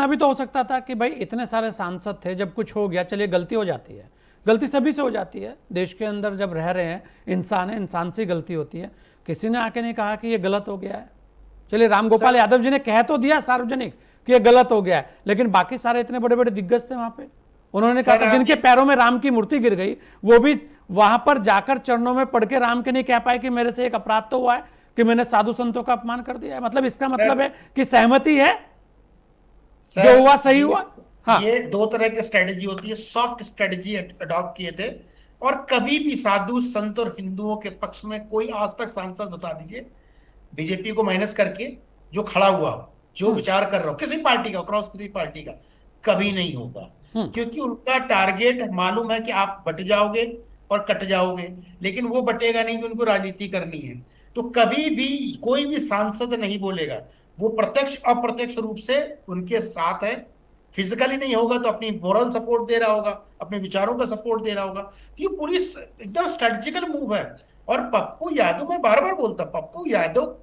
अभी तो हो सकता था कि भाई इतने सारे सांसद थे, जब कुछ हो गया, चलिए गलती हो जाती है, गलती सभी से हो जाती है, देश के अंदर जब रह रहे हैं, इंसान है, इंसान से गलती होती है। किसी ने आके नहीं कहा कि ये गलत हो गया है। चलिए रामगोपाल यादव जी ने कह तो दिया सार्वजनिक कि ये गलत हो गया है, लेकिन बाकी सारे इतने बड़े बड़े दिग्गज थे वहां पे, उन्होंने कहा था, जिनके पैरों में राम की मूर्ति गिर गई, वो भी वहां पर जाकर चरणों में पढ़ के राम के नहीं कह पाए कि मेरे से एक अपराध तो हुआ है कि मैंने साधु संतों का अपमान कर दिया है। मतलब इसका मतलब है कि सहमति है, जो हुआ सही हुआ। हाँ, ये दो तरह की स्ट्रेटेजी होती है। सॉफ्ट स्ट्रेटेजी अडॉप्ट किए थे, और कभी भी साधु संत और हिंदुओं के पक्ष में कोई आज तक सांसद बता दीजिए, बीजेपी को माइनस करके, जो खड़ा हुआ हो, जो विचार कर रहा हो, किसी पार्टी का, क्रॉस किसी पार्टी का, कभी नहीं होगा। क्योंकि उनका टारगेट मालूम है कि आप बट जाओगे और कट जाओगे, लेकिन वो बटेगा नहीं कि उनको राजनीति करनी है। तो कभी भी कोई भी सांसद नहीं बोलेगा, वो प्रत्यक्ष अप्रत्यक्ष रूप से उनके साथ है। फिजिकली नहीं होगा तो अपनी मोरल सपोर्ट दे रहा होगा, अपने विचारों का सपोर्ट दे रहा होगा। तो ये पूरी एकदम स्ट्रेटेजिकल मूव है। और पप्पू यादव, मैं बार बार बोलता, पप्पू यादव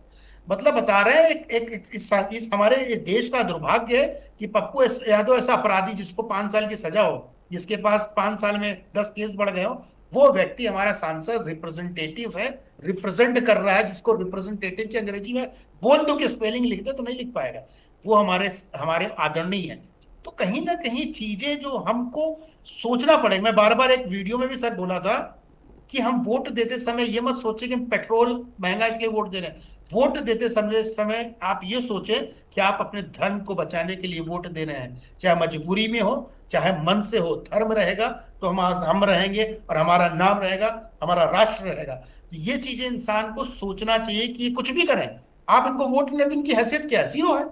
मतलब बता रहे हैं इस हमारे इस देश का दुर्भाग्य है कि पप्पू यादव ऐसा अपराधी जिसको 5 साल की सजा हो, जिसके पास 5 साल में 10 केस बढ़ गए हो, वो व्यक्ति हमारा सांसद रिप्रेजेंटेटिव है, रिप्रेजेंट कर रहा है। जिसको रिप्रेजेंटेटिव की अंग्रेजी में बोल दो कि स्पेलिंग लिख दे तो नहीं लिख पाएगा, वो हमारे हमारे आदरणीय है। तो कहीं ना कहीं चीजें जो हमको सोचना पड़ेगा। मैं बार बार एक वीडियो में भी सर बोला था कि हम वोट देते समय ये मत सोचे कि हम पेट्रोल महंगा इसलिए वोट दे रहे हैं। वोट देते समय आप ये सोचे कि आप अपने धर्म को बचाने के लिए वोट दे रहे हैं, चाहे मजबूरी में हो, चाहे मन से हो। धर्म रहेगा तो हम रहेंगे, और हमारा नाम रहेगा, हमारा राष्ट्र रहेगा। तो ये चीजें इंसान को सोचना चाहिए कि ये कुछ भी करें, आप इनको वोट नहीं, तो इनकी हैसियत क्या है? जीरो है।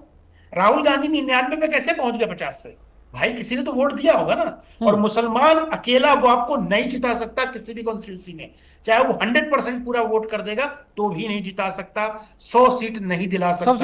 राहुल गांधी 99 पे कैसे पहुंच गए 50 से? भाई किसी ने तो वोट दिया होगा ना। और मुसलमान अकेला वो आपको नहीं जिता सकता किसी भी कॉन्स्टिट्यूंसी में, चाहे वो 100% पूरा वोट कर देगा तो भी नहीं जिता सकता, 100 सीट नहीं दिला सबसे सकता।